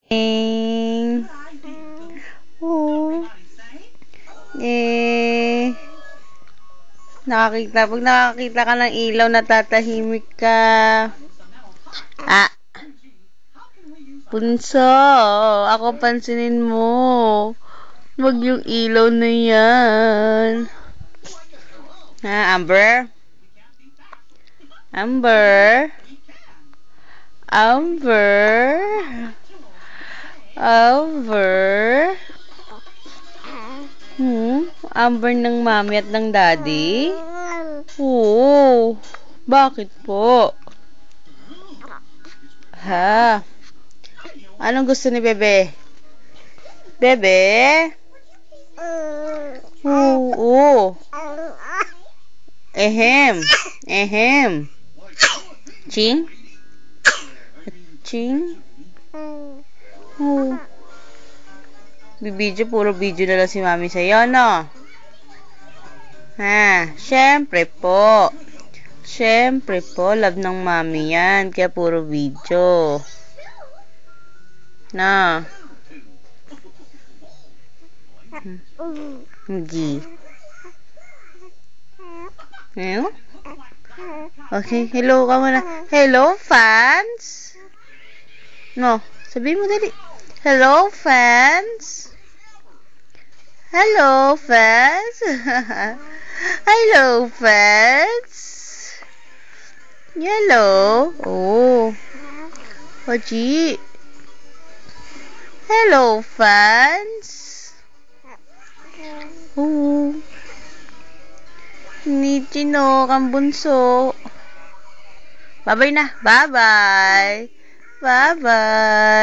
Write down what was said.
Oh. Pag nakakita ka ng ilaw, natatahimik ka. Ah, Bunso, ako pansinin mo. Wag yung ilaw na yan. Amber? Amber? Amber? Amber? Amber ng mami at ng daddy? Oo. Bakit po? Ha? Anong gusto ni Bebe? Bebe? Oo. Ehem. Ehem. Ching? Ching? Oo. Bibidyo, puro video na lang si mami sa'yo, no? Syempre po. Syempre po, love ng mami yan. Kaya puro video. Na. Hindi. Okay, hello ka muna. Hello, fans? No, sabihin mo dali. Hello, fans? Hello, fans? Hello, fans? Hello? Oh. Oji. Hello, fans? Oo. Nichino, kang bunso. Bye-bye na. Bye-bye. Bye-bye.